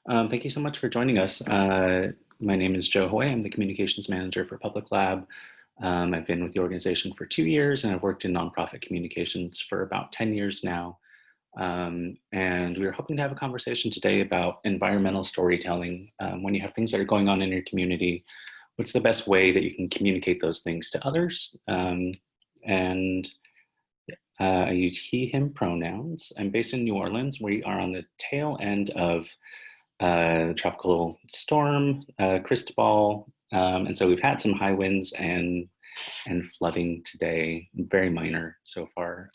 Thank you so much for joining us. My name is Joe Hoy. I'm the communications manager for Public Lab. I've been with the organization for 2 years, and I've worked in nonprofit communications for about 10 years now. And we were hoping to have a conversation today about environmental storytelling. When you have things that are going on in your community, what's the best way that you can communicate those things to others? And I use he, him pronouns. I'm based in New Orleans. We are on the tail end of the tropical storm, Cristobal. And so we've had some high winds and flooding today, very minor so far.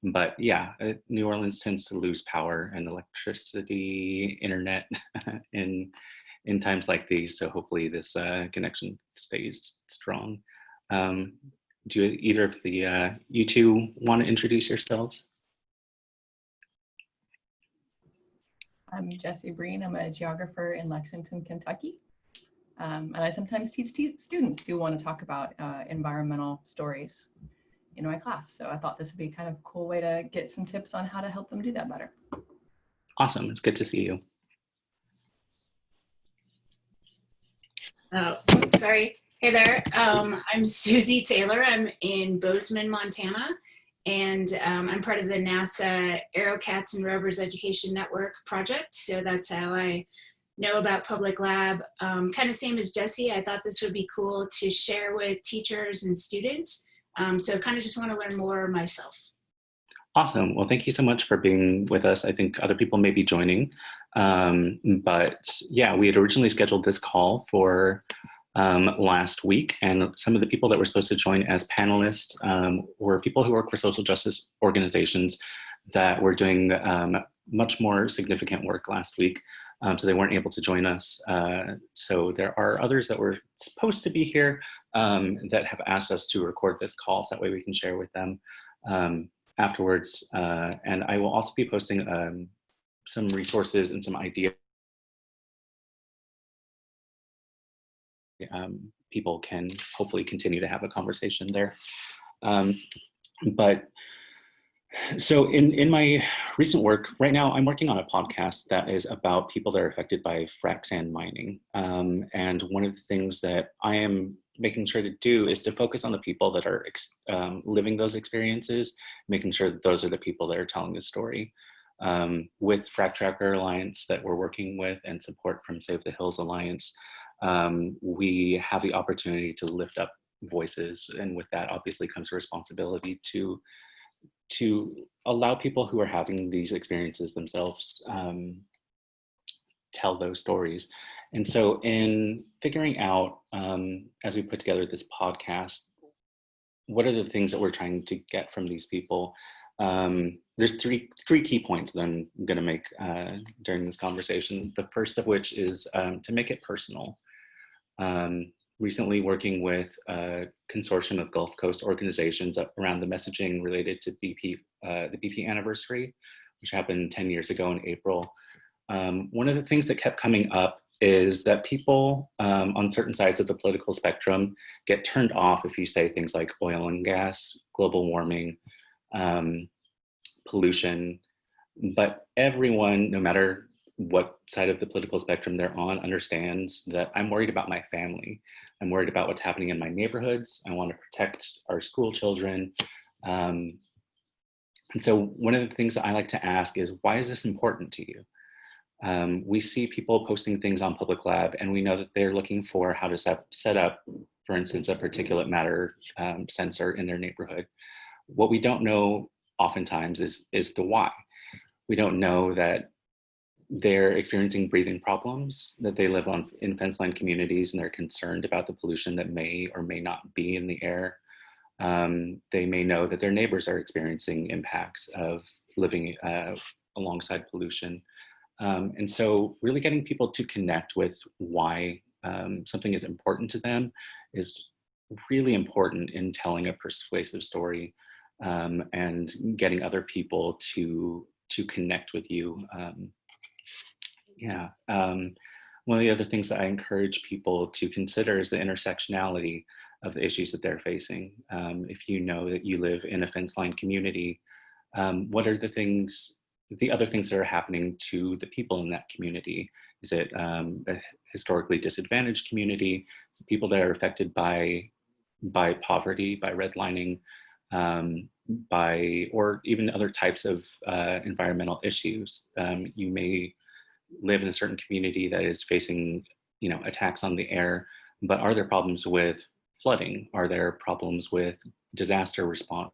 But yeah, New Orleans tends to lose power and electricity, internet in times like these. So hopefully this connection stays strong. Do either of the you two want to introduce yourselves? I'm Jessie Breen. I'm a geographer in Lexington, Kentucky. And I sometimes teach students who want to talk about environmental stories in my class. So I thought this would be kind of a cool way to get some tips on how to help them do that better. Awesome. It's good to see you. Oh, sorry. Hey there. I'm Susie Taylor. I'm in Bozeman, Montana. And I'm part of the NASA Aerocats and Rovers Education Network project. So that's how I know about Public Lab. Kind of same as Jessie, I thought this would be cool to share with teachers and students. So kind of just want to learn more myself. Awesome. Well, thank you so much for being with us. I think other people may be joining. But yeah, we had originally scheduled this call for last week, and some of the people that were supposed to join as panelists were people who work for social justice organizations that were doing much more significant work last week. So they weren't able to join us. So there are others that were supposed to be here that have asked us to record this call, so that way we can share with them afterwards. And I will also be posting some resources and some ideas people can hopefully continue to have a conversation there. But so in my recent work, right now I'm working on a podcast that is about people that are affected by frac sand mining. And one of the things that I am making sure to do is to focus on the people that are living those experiences, making sure that those are the people that are telling the story. With Frac Tracker Alliance that we're working with and support from Save the Hills Alliance, we have the opportunity to lift up voices, and with that obviously comes a responsibility to allow people who are having these experiences themselves tell those stories. And so in figuring out, as we put together this podcast, what are the things that we're trying to get from these people? There's three key points that I'm going to make during this conversation. The first of which is to make it personal. Recently working with a consortium of Gulf Coast organizations around the messaging related to BP, the BP anniversary, which happened 10 years ago in April. One of the things that kept coming up is that people on certain sides of the political spectrum get turned off if you say things like oil and gas, global warming, pollution, but everyone, no matter what side of the political spectrum they're on, understands that I'm worried about my family. I'm worried about what's happening in my neighborhoods. I want to protect our school children. And so one of the things that I like to ask is, why is this important to you? We see people posting things on Public Lab, and we know that they're looking for how to set up, for instance, a particulate matter sensor in their neighborhood. What we don't know oftentimes is the why. We don't know that they're experiencing breathing problems, that they live in fence-line communities and they're concerned about the pollution that may or may not be in the air. They may know that their neighbors are experiencing impacts of living alongside pollution. And so really getting people to connect with why something is important to them is really important in telling a persuasive story and getting other people to connect with you. One of the other things that I encourage people to consider is the intersectionality of the issues that they're facing. If you know that you live in a fence-line community, what are the things the other things that are happening to the people in that community. Is it a historically disadvantaged community? Is it people that are affected by poverty, by redlining, or even other types of environmental issues? You may live in a certain community that is facing, attacks on the air, but are there problems with flooding? Are there problems with disaster response?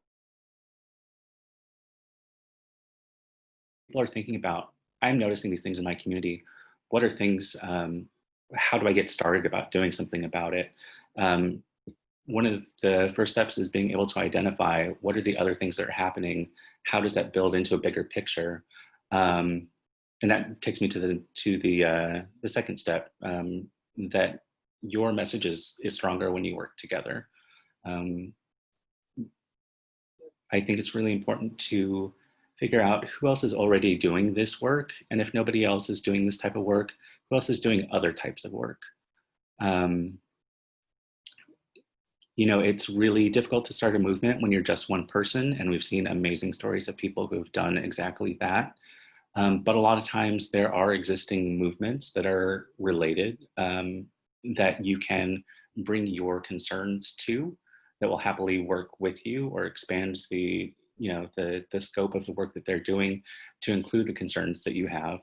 People are thinking about, I'm noticing these things in my community. What are things, how do I get started about doing something about it? One of the first steps is being able to identify what are the other things that are happening. How does that build into a bigger picture? And that takes me to the second step, that your message is stronger when you work together. I think it's really important to figure out who else is already doing this work, and if nobody else is doing this type of work, who else is doing other types of work. It's really difficult to start a movement when you're just one person, and we've seen amazing stories of people who've done exactly that. But a lot of times there are existing movements that are related, that you can bring your concerns to, that will happily work with you or expands the scope of the work that they're doing to include the concerns that you have.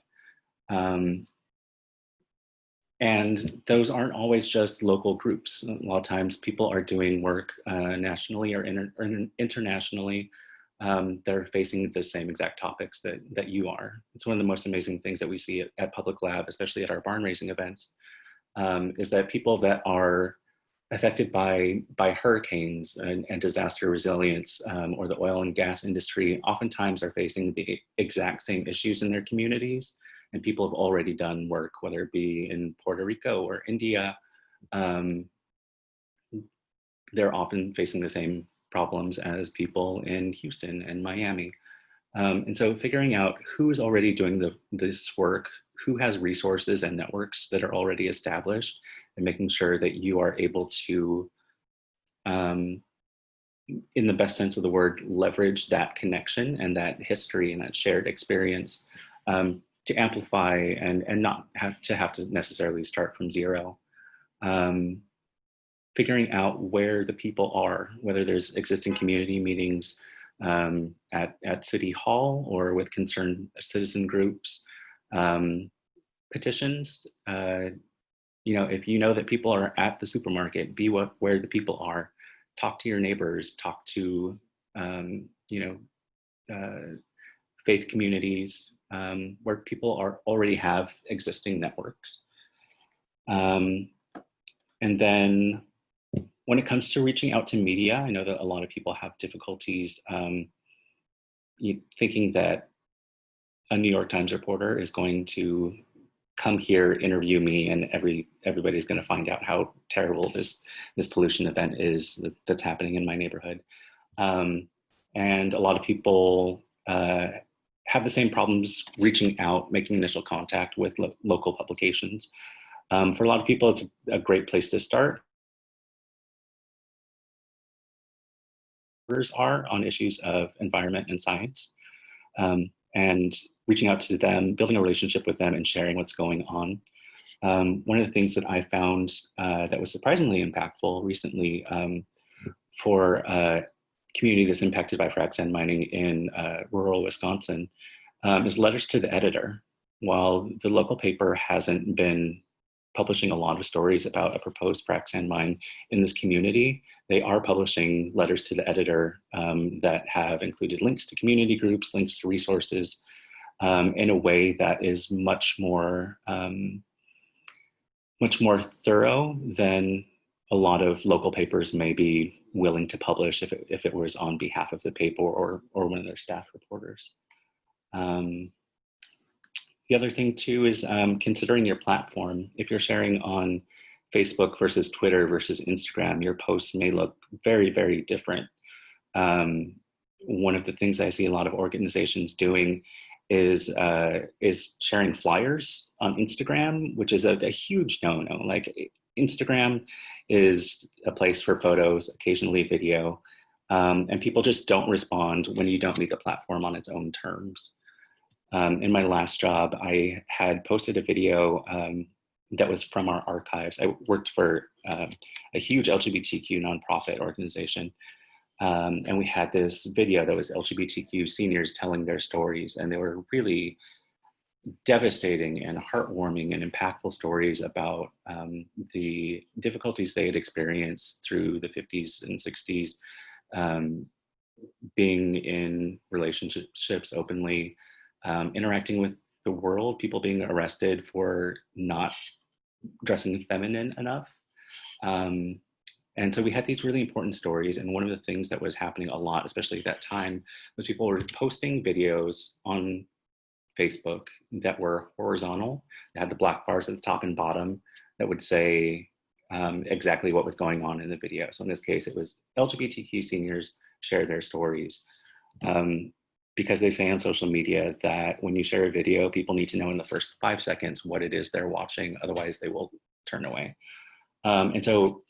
And those aren't always just local groups. A lot of times people are doing work nationally or internationally. They're facing the same exact topics that you are. It's one of the most amazing things that we see at Public Lab, especially at our barn raising events, is that people that are affected by hurricanes and disaster resilience, or the oil and gas industry, oftentimes are facing the exact same issues in their communities. And people have already done work, whether it be in Puerto Rico or India. They're often facing the same problems as people in Houston and Miami. And so figuring out who is already doing this work, who has resources and networks that are already established, and making sure that you are able to, in the best sense of the word, leverage that connection and that history and that shared experience, to amplify and not have to necessarily start from zero. Figuring out where the people are, whether there's existing community meetings at City Hall or with concerned citizen groups, petitions. If you know that people are at the supermarket, be where the people are. Talk to your neighbors, talk to faith communities, where people already have existing networks. And then when it comes to reaching out to media, I know that a lot of people have difficulties thinking that a New York Times reporter is going to come here, interview me, and everybody's going to find out how terrible this pollution event is that's happening in my neighborhood. And a lot of people have the same problems reaching out, making initial contact with local publications. For a lot of people, it's a great place to start. Are on issues of environment and science, and reaching out to them, building a relationship with them, and sharing what's going on. One of the things that I found that was surprisingly impactful recently, for a community that's impacted by frac sand mining in rural Wisconsin, is letters to the editor. While the local paper hasn't been publishing a lot of stories about a proposed frac sand mine in this community, they are publishing letters to the editor that have included links to community groups, links to resources, in a way that is much more thorough than a lot of local papers may be willing to publish if it was on behalf of the paper or one of their staff reporters. The other thing too is considering your platform. If you're sharing on Facebook versus Twitter versus Instagram, your posts may look very, very different. One of the things I see a lot of organizations doing is sharing flyers on Instagram, which is a huge no-no. Like, Instagram is a place for photos, occasionally video, and people just don't respond when you don't meet the platform on its own terms. In my last job, I had posted a video that was from our archives. I worked for a huge LGBTQ nonprofit organization. And we had this video that was LGBTQ seniors telling their stories, and they were really devastating and heartwarming and impactful stories about the difficulties they had experienced through the 50s and 60s, being in relationships openly, interacting with the world, people being arrested for not dressing feminine enough. And so we had these really important stories. And one of the things that was happening a lot, especially at that time, was people were posting videos on Facebook that were horizontal. They had the black bars at the top and bottom that would say exactly what was going on in the video. So in this case, it was LGBTQ seniors share their stories. Because they say on social media that when you share a video, people need to know in the first 5 seconds what it is they're watching, otherwise they will turn away. And so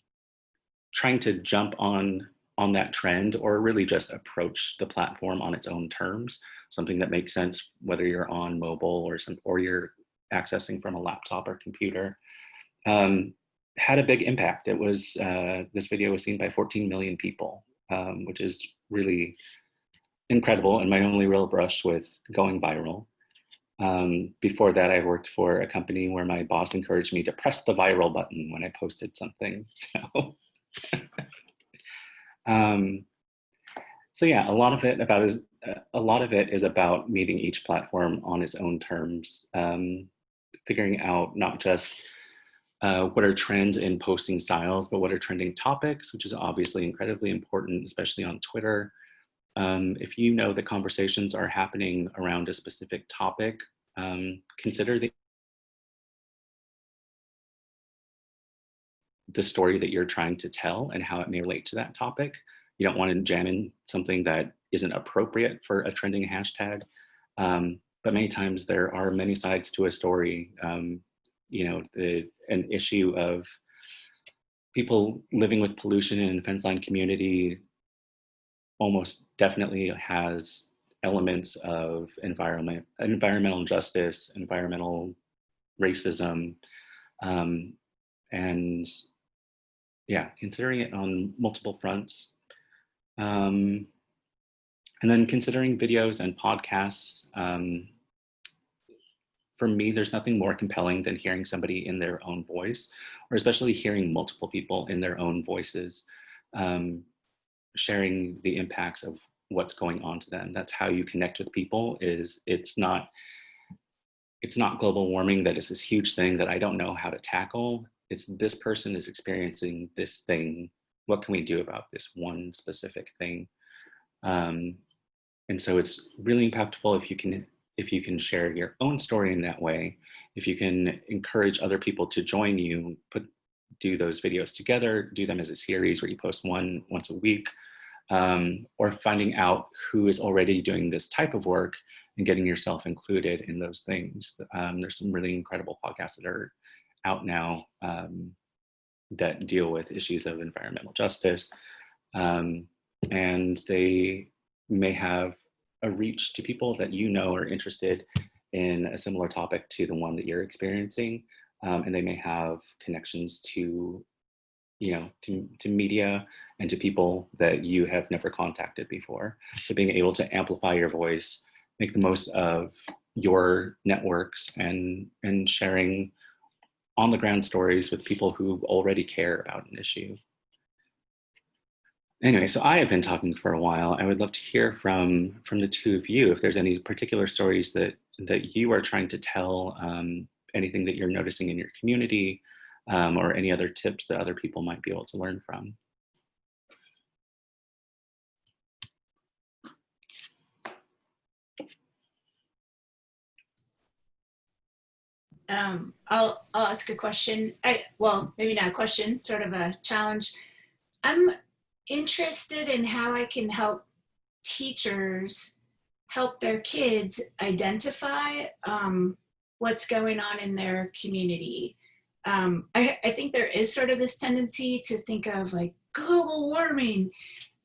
trying to jump on that trend, or really just approach the platform on its own terms, something that makes sense whether you're on mobile or you're accessing from a laptop or computer, had a big impact. It was this video was seen by 14 million people, which is really incredible, and my only real brush with going viral. Before that, I worked for a company where my boss encouraged me to press the viral button when I posted something. So, so yeah, a lot of it is about meeting each platform on its own terms, figuring out not just what are trends in posting styles, but what are trending topics, which is obviously incredibly important, especially on Twitter. If you know that conversations are happening around a specific topic, consider the story that you're trying to tell and how it may relate to that topic. You don't want to jam in something that isn't appropriate for a trending hashtag. But many times there are many sides to a story. An issue of people living with pollution in a fence line community almost definitely has elements of environmental justice, environmental racism, and yeah, considering it on multiple fronts. And then considering videos and podcasts. For me, there's nothing more compelling than hearing somebody in their own voice, or especially hearing multiple people in their own voices, sharing the impacts of what's going on to them. That's how you connect with people. It's not global warming that is this huge thing that I don't know how to tackle. It's this person is experiencing this thing. What can we do about this one specific thing? And so it's really impactful if you can share your own story in that way, if you can encourage other people to join you, do those videos together, do them as a series where you post one once a week, or finding out who is already doing this type of work and getting yourself included in those things. There's some really incredible podcasts that are out now that deal with issues of environmental justice, and they may have a reach to people that you know are interested in a similar topic to the one that you're experiencing, and they may have connections to media and to people that you have never contacted before. So being able to amplify your voice, make the most of your networks, and sharing on the ground stories with people who already care about an issue. Anyway, so I have been talking for a while. I would love to hear from the two of you if there's any particular stories that you are trying to tell, anything that you're noticing in your community, or any other tips that other people might be able to learn from. I'll ask a question. Well, maybe not a question, sort of a challenge. I'm interested in how I can help teachers help their kids identify what's going on in their community. I think there is sort of this tendency to think of like global warming,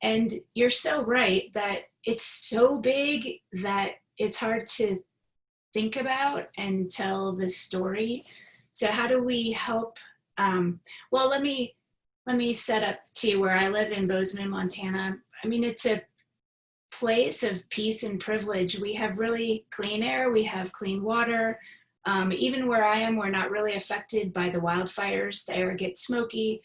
and you're so right that it's so big that it's hard to think about and tell the story. So how do we help? Well, let me set up to where I live in Bozeman, Montana. I mean, it's a place of peace and privilege. We have really clean air, we have clean water. Even where I am, we're not really affected by the wildfires. The air gets smoky,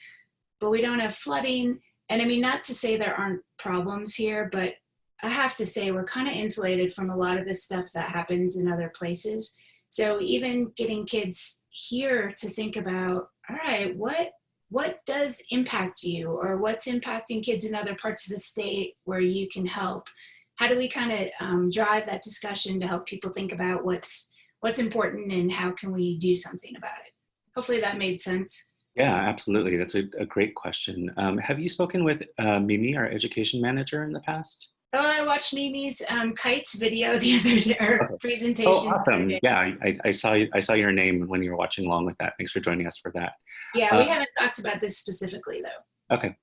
but we don't have flooding. And I mean, not to say there aren't problems here, but I have to say we're kind of insulated from a lot of the stuff that happens in other places. So even getting kids here to think about, all right, what does impact you, or what's impacting kids in other parts of the state where you can help? How do we kind of drive that discussion to help people think about what's important and how can we do something about it? Hopefully that made sense. Yeah, absolutely. That's a great question. Have you spoken with Mimi, our education manager, in the past? Oh, I watched Mimi's kites video the other day, or Okay. presentation. Oh, awesome. Yeah, I saw your name when you were watching along with that. Thanks for joining us for that. Yeah, we haven't talked about this specifically though. Okay.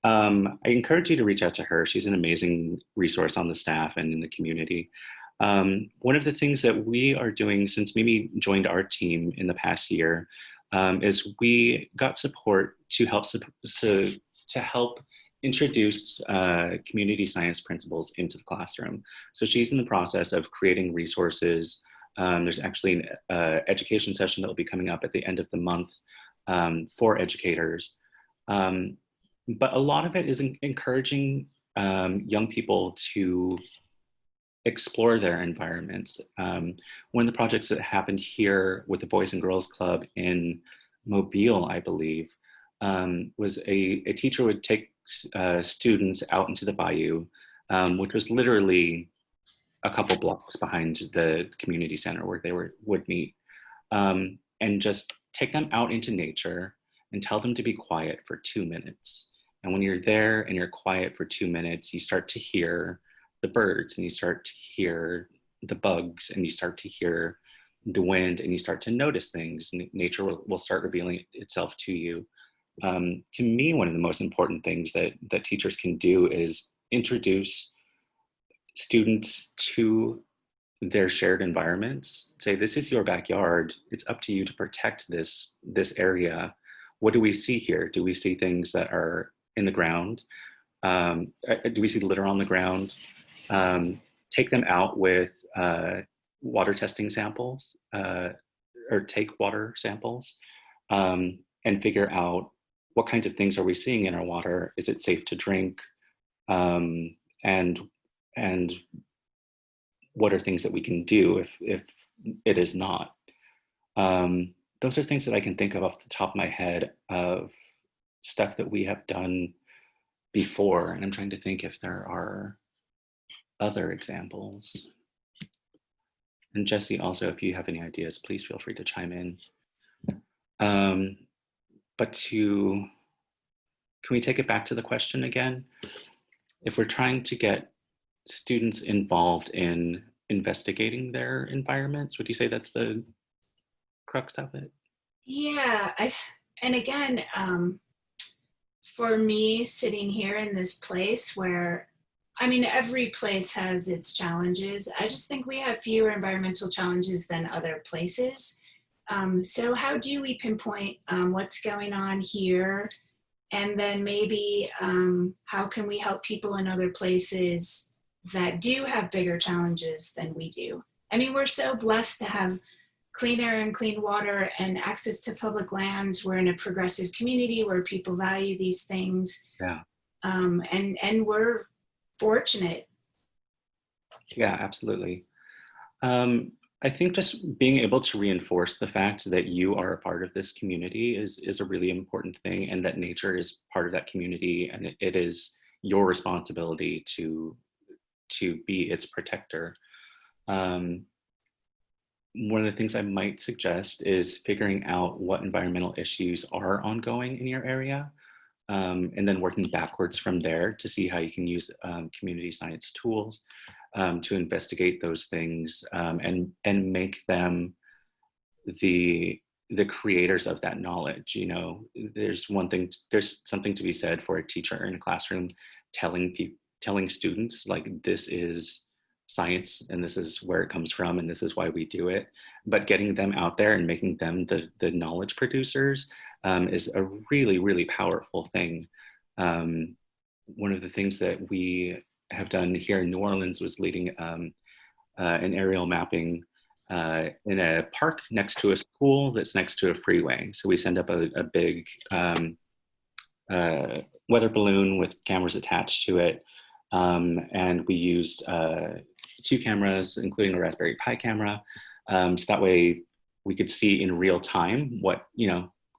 I encourage you to reach out to her. She's an amazing resource on the staff and in the community. One of the things that we are doing since Mimi joined our team in the past year is we got support to help introduce community science principles into the classroom. So she's in the process of creating resources. There's actually an education session that will be coming up at the end of the month for educators. But a lot of it is encouraging young people to explore their environments. One of the projects that happened here with the Boys and Girls Club in Mobile, I believe, was a teacher would take students out into the bayou, which was literally a couple blocks behind the community center where they would meet, and just take them out into nature and tell them to be quiet for 2 minutes. And when you're there and you're quiet for 2 minutes, you start to hear the birds and you start to hear the bugs and you start to hear the wind and you start to notice things, and nature will start revealing itself to you. To me, one of the most important things that teachers can do is introduce students to their shared environments. Say, this is your backyard. It's up to you to protect this area. What do we see here? Do we see things that are in the ground? Do we see litter on the ground? Take them out with water testing samples, or take water samples, and figure out what kinds of things are we seeing in our water? Is it safe to drink? And what are things that we can do if it is not? Those are things that I can think of off the top of my head of stuff that we have done before, and I'm trying to think if there are other examples. And Jesse, also, if you have any ideas, please feel free to chime in. But can we take it back to the question again? If we're trying to get students involved in investigating their environments, would you say that's the crux of it? Yeah, and again, for me, sitting here in this place where, I mean, every place has its challenges. I just think we have fewer environmental challenges than other places. So how do we pinpoint what's going on here? And then maybe how can we help people in other places that do have bigger challenges than we do? I mean, we're so blessed to have clean air and clean water and access to public lands. We're in a progressive community where people value these things. Yeah. And we're fortunate. Yeah, absolutely. I think just being able to reinforce the fact that you are a part of this community is a really important thing, and that nature is part of that community, and it is your responsibility to be its protector. One of the things I might suggest is figuring out what environmental issues are ongoing in your area, and then working backwards from there to see how you can use community science tools to investigate those things, and make them the creators of that knowledge. You know, there's something to be said for a teacher in a classroom telling students, like, this is science and this is where it comes from and this is why we do it. But getting them out there and making them the knowledge producers is a really, really powerful thing. One of the things that we have done here in New Orleans was leading an aerial mapping in a park next to a school that's next to a freeway. So we send up a big weather balloon with cameras attached to it. And we used 2 cameras, including a Raspberry Pi camera. So that way we could see in real time what,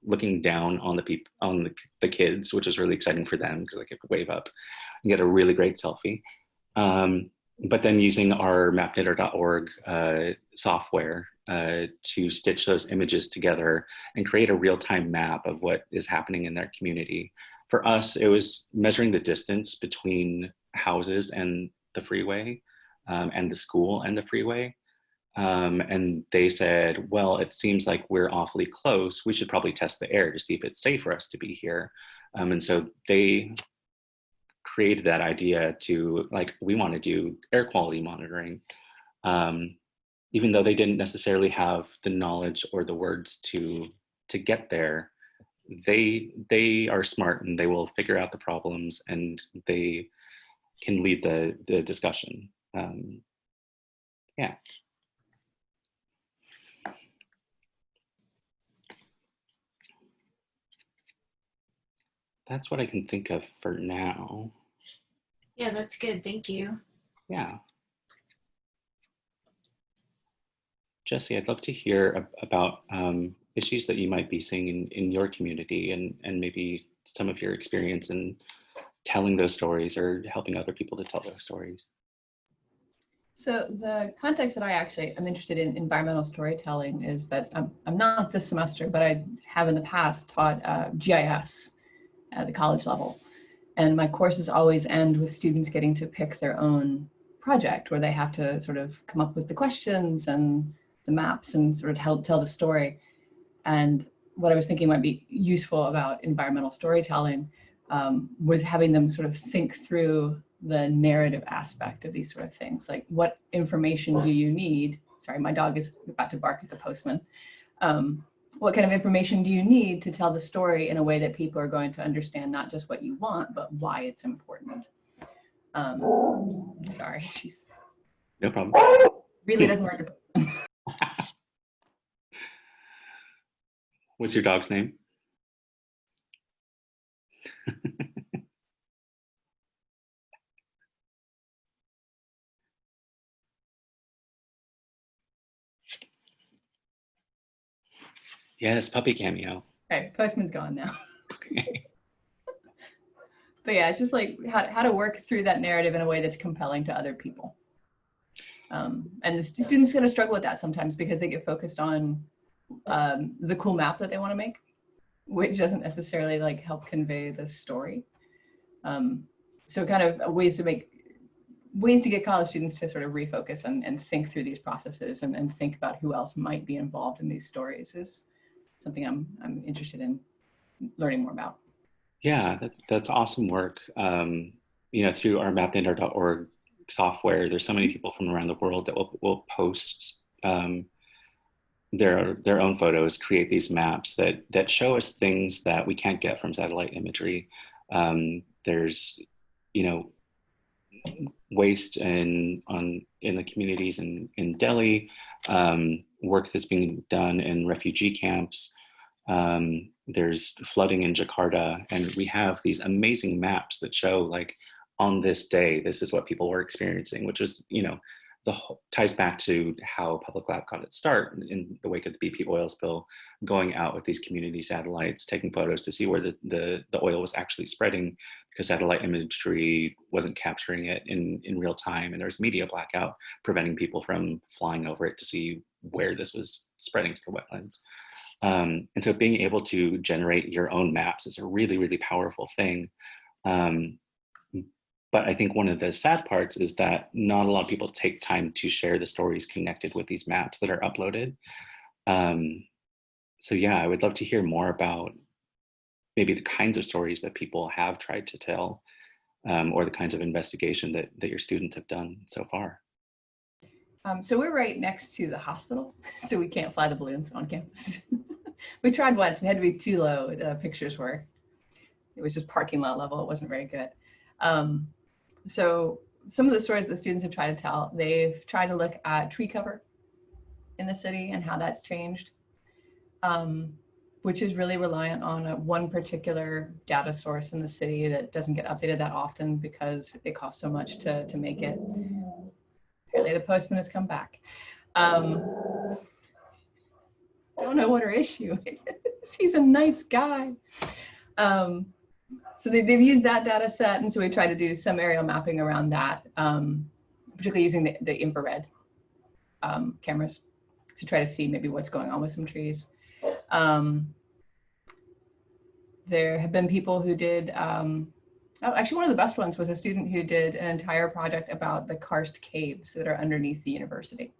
looking down on the kids, which was really exciting for them because they could wave up and get a really great selfie. But then using our mapknitter.org software to stitch those images together and create a real-time map of what is happening in their community. For us, it was measuring the distance between houses and the freeway and the school and the freeway. And they said, well, it seems like we're awfully close. We should probably test the air to see if it's safe for us to be here. And so they created that idea to we want to do air quality monitoring. Even though they didn't necessarily have the knowledge or the words to get there, they are smart and they will figure out the problems and they can lead the discussion. Yeah. That's what I can think of for now. Yeah, that's good. Thank you. Yeah. Jesse, I'd love to hear about issues that you might be seeing in your community and maybe some of your experience in telling those stories or helping other people to tell those stories. So the context that I actually am interested in environmental storytelling is that I'm not this semester, but I have in the past taught GIS at the college level. And my courses always end with students getting to pick their own project where they have to sort of come up with the questions and the maps and sort of tell the story. And what I was thinking might be useful about environmental storytelling was having them sort of think through the narrative aspect of these sort of things. Like, what information do you need? Sorry, my dog is about to bark at the postman. What kind of information do you need to tell the story in a way that people are going to understand not just what you want, but why it's important? Sorry, she's no problem. Really doesn't like the What's your dog's name? Yes, puppy cameo. Okay, postman's gone now. But yeah, it's just like how to work through that narrative in a way that's compelling to other people. And the students are going to struggle with that sometimes because they get focused on the cool map that they want to make, which doesn't necessarily help convey the story. So kind of ways to get college students to sort of refocus and think through these processes and think about who else might be involved in these stories is something I'm interested in learning more about. Yeah, that's awesome work. Through our mapknitter.org software, there's so many people from around the world that will post their own photos, create these maps that show us things that we can't get from satellite imagery. There's, waste in the communities in Delhi, work that's being done in refugee camps. There's flooding in Jakarta, and we have these amazing maps that show on this day, this is what people were experiencing, which is, ties back to how Public Lab got its start in the wake of the BP oil spill, going out with these community satellites, taking photos to see where the oil was actually spreading because satellite imagery wasn't capturing it in real time. And there was media blackout preventing people from flying over it to see where this was spreading to the wetlands. And so being able to generate your own maps is a really, really powerful thing. But I think one of the sad parts is that not a lot of people take time to share the stories connected with these maps that are uploaded. So yeah, I would love to hear more about maybe the kinds of stories that people have tried to tell, or the kinds of investigation that your students have done so far. So we're right next to the hospital, so we can't fly the balloons on campus. We tried once, we had to be too low, the pictures were. It was just parking lot level, it wasn't very good. So some of the stories that the students have tried to tell, they've tried to look at tree cover in the city and how that's changed, which is really reliant on one particular data source in the city that doesn't get updated that often because it costs so much to make it. Apparently the postman has come back. I don't know what her issue is. He's a nice guy. So they've used that data set, and so we try to do some aerial mapping around that, particularly using the infrared cameras to try to see maybe what's going on with some trees. There have been people who did, actually one of the best ones was a student who did an entire project about the karst caves that are underneath the university.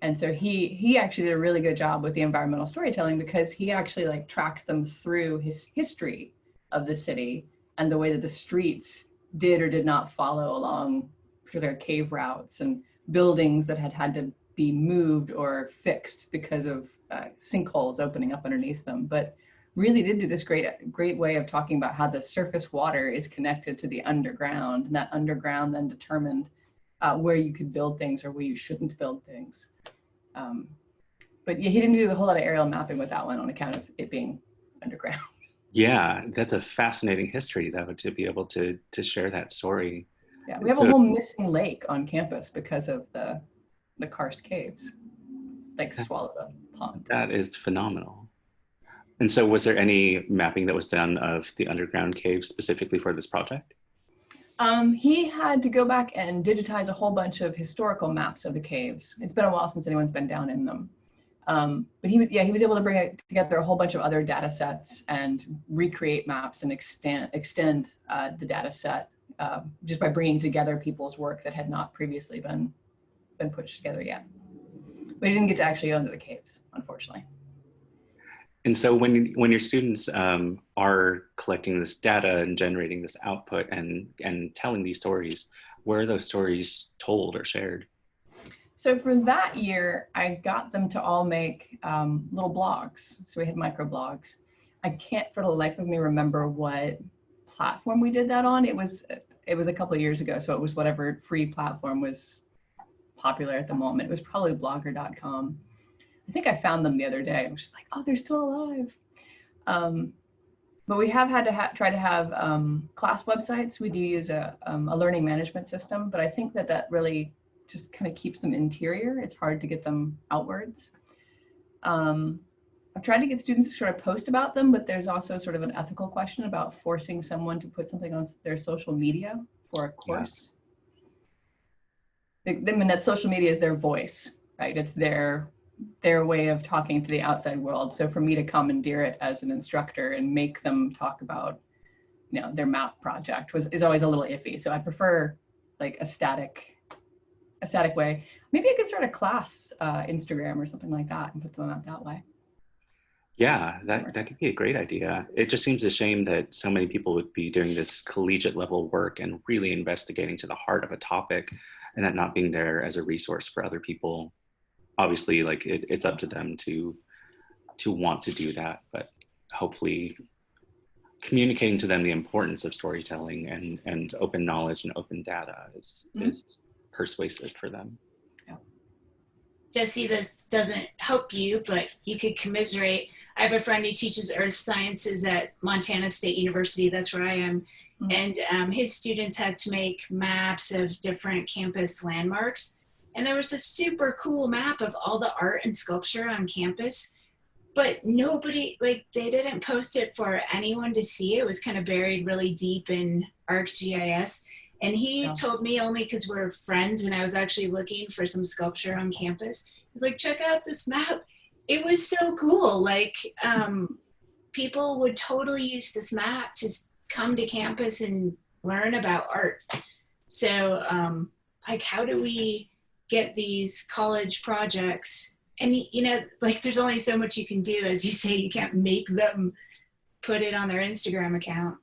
And so he actually did a really good job with the environmental storytelling because he actually like tracked them through his history of the city and the way that the streets did or did not follow along particular cave routes and buildings that had to be moved or fixed because of sinkholes opening up underneath them. But really did do this great way of talking about how the surface water is connected to the underground, and that underground then determined where you could build things or where you shouldn't build things. But yeah, he didn't do a whole lot of aerial mapping with that one on account of it being underground. Yeah, that's a fascinating history though, to be able to share that story. Yeah, we have a whole missing lake on campus because of the karst caves, like Swallow the Pond. That is phenomenal. And so was there any mapping that was done of the underground caves specifically for this project? He had to go back and digitize a whole bunch of historical maps of the caves. It's been a while since anyone's been down in them. But he was able to bring together a whole bunch of other data sets and recreate maps and extend the data set just by bringing together people's work that had not previously been pushed together yet. But he didn't get to actually go into the caves, unfortunately. And so when your students are collecting this data and generating this output and telling these stories, where are those stories told or shared? So for that year, I got them to all make little blogs. So we had microblogs. I can't for the life of me remember what platform we did that on. It was a couple of years ago, so it was whatever free platform was popular at the moment. It was probably blogger.com. I think I found them the other day. I was just like, oh, they're still alive. But we have had to try to have class websites. We do use a learning management system, but I think that really just kind of keeps them interior. It's hard to get them outwards. I've tried to get students to sort of post about them, but there's also sort of an ethical question about forcing someone to put something on their social media for a course. Yeah. I mean, that social media is their voice, right? It's their way of talking to the outside world. So for me to commandeer it as an instructor and make them talk about, their map project is always a little iffy. So I prefer like a static way. Maybe I could start a class Instagram or something like that and put them out that way. Yeah, that could be a great idea. It just seems a shame that so many people would be doing this collegiate level work and really investigating to the heart of a topic and that not being there as a resource for other people. Obviously, like it's up to them to want to do that, but hopefully communicating to them the importance of storytelling and open knowledge and open data is persuasive for them. Yeah. Jesse, this doesn't help you, but you could commiserate. I have a friend who teaches earth sciences at Montana State University. That's where I am. Mm-hmm. And his students had to make maps of different campus landmarks. And there was a super cool map of all the art and sculpture on campus, but nobody, they didn't post it for anyone to see. It was kind of buried really deep in ArcGIS. And he told me, only because we're friends and I was actually looking for some sculpture on campus, he was like, check out this map. It was so cool. People would totally use this map to come to campus and learn about art. So how do we get these college projects? And there's only so much you can do. As you say, you can't make them put it on their Instagram account.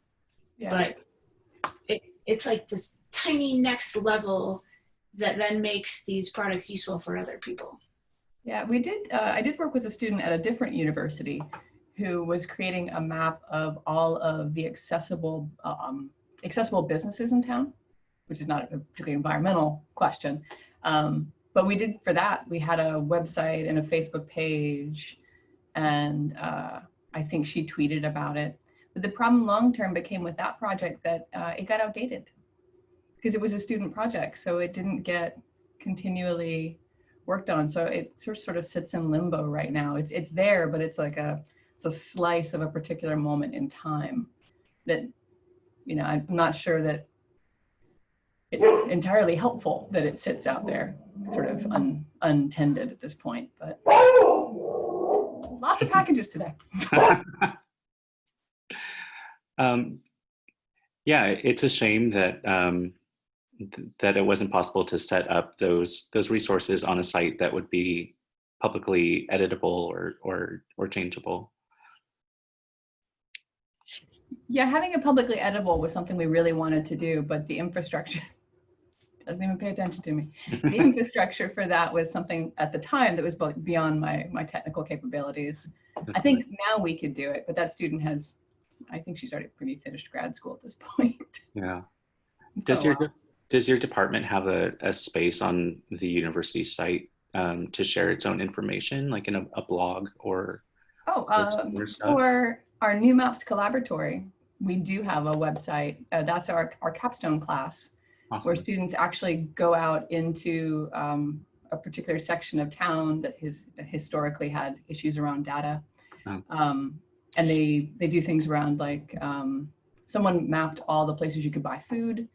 Yeah. But it's like this tiny next level that then makes these products useful for other people. Yeah, we did. I did work with a student at a different university who was creating a map of all of the accessible businesses in town, which is not a particularly environmental question. But we did for that. We had a website and a Facebook page, and I think she tweeted about it. But the problem long term became with that project that it got outdated because it was a student project, so it didn't get continually worked on. So it sort of sits in limbo right now. It's there, but it's like it's a slice of a particular moment in time that, you know, I'm not sure that it's entirely helpful that it sits out there sort of untended at this point, but lots of packages today. Yeah, it's a shame that that it wasn't possible to set up those resources on a site that would be publicly editable or changeable. Yeah, having it publicly editable was something we really wanted to do, but the infrastructure doesn't even pay attention to me. The infrastructure for that was something at the time that was beyond my technical capabilities. I think now we could do it, but that student has, I think she's already pretty finished grad school at this point. Yeah. Does your department have a space on the university site to share its own information, like in a blog or? For our New Maps Collaboratory, we do have a website. That's our capstone class. Awesome. Where students actually go out into a particular section of town that has historically had issues around data. Oh. And they do things around like someone mapped all the places you could buy food,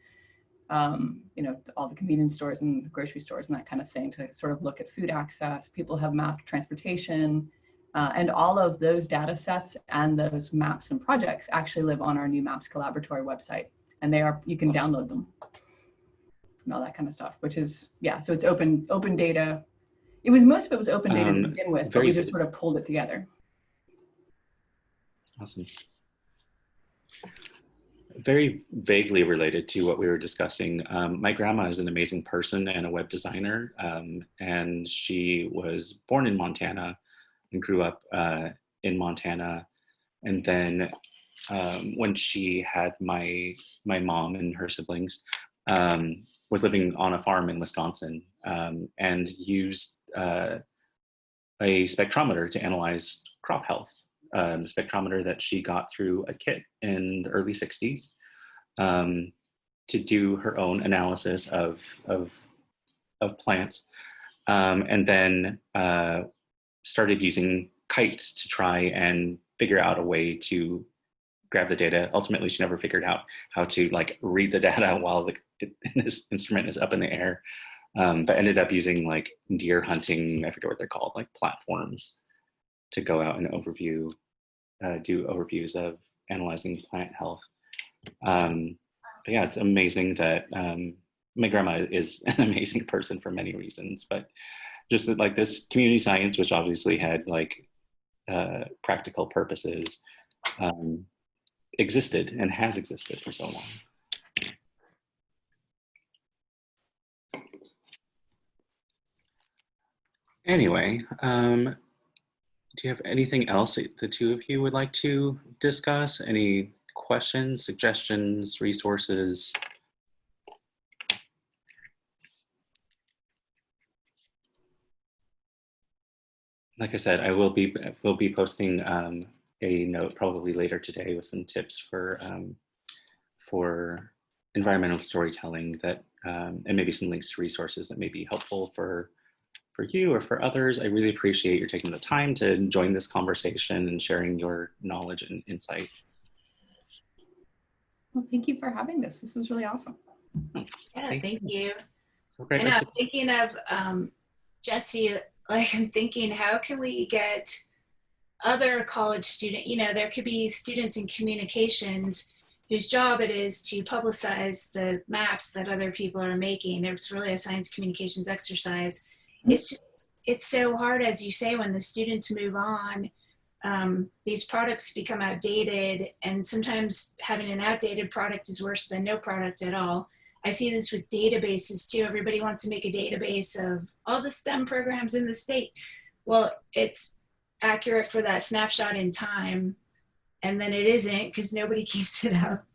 you know, all the convenience stores and grocery stores and that kind of thing to sort of look at food access. People have mapped transportation, and all of those data sets and those maps and projects actually live on our New Maps Collaboratory website, and you can download them and all that kind of stuff, which is, yeah, so it's open data. Most of it was open data to begin with, but we just sort of pulled it together. Awesome. Very vaguely related to what we were discussing, my grandma is an amazing person and a web designer, and she was born in Montana and grew up in Montana. And then when she had my mom and her siblings, was living on a farm in Wisconsin, and used a spectrometer to analyze crop health. A spectrometer that she got through a kit in the early 60s to do her own analysis of plants, and then started using kites to try and figure out a way to grab the data. Ultimately, she never figured out how to like read the data while this instrument is up in the air, but ended up using like deer hunting, I forget what they're called, like platforms, to go out and do overviews of analyzing plant health. But yeah, it's amazing that my grandma is an amazing person for many reasons, but just that like this community science, which obviously had like practical purposes, existed and has existed for so long. Anyway, do you have anything else that the two of you would like to discuss? Any questions, suggestions, resources? Like I said, we'll be posting a note probably later today with some tips for environmental storytelling that and maybe some links to resources that may be helpful for you or for others. I really appreciate your taking the time to join this conversation and sharing your knowledge and insight. Well, thank you for having this. This was really awesome. Yeah, thank you. Okay, and I'm thinking of Jesse, like I'm thinking, how can we get other college students, you know, there could be students in communications whose job it is to publicize the maps that other people are making. It's really a science communications exercise. It's so hard, as you say, when the students move on, these products become outdated, and sometimes having an outdated product is worse than no product at all. I see this with databases too. Everybody wants to make a database of all the STEM programs in the state. Well, it's accurate for that snapshot in time, and then it isn't because nobody keeps it up.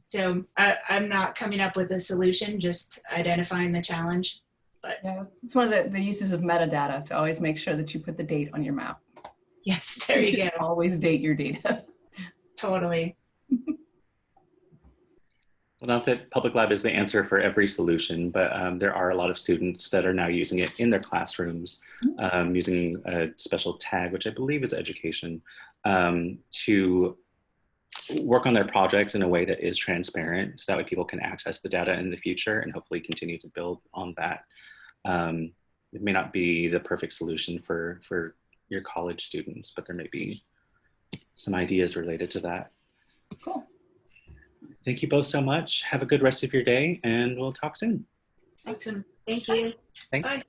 So I'm not coming up with a solution, just identifying the challenge. But yeah, it's one of the uses of metadata to always make sure that you put the date on your map. yes, there you go. Always date your data. Totally. Well, not that Public Lab is the answer for every solution, but there are a lot of students that are now using it in their classrooms, using a special tag, which I believe is education, to work on their projects in a way that is transparent, so that way people can access the data in the future and hopefully continue to build on that. It may not be the perfect solution for your college students, but there may be some ideas related to that. Cool. Thank you both so much. Have a good rest of your day, and we'll talk soon. Awesome. Thank you. Thanks. Bye.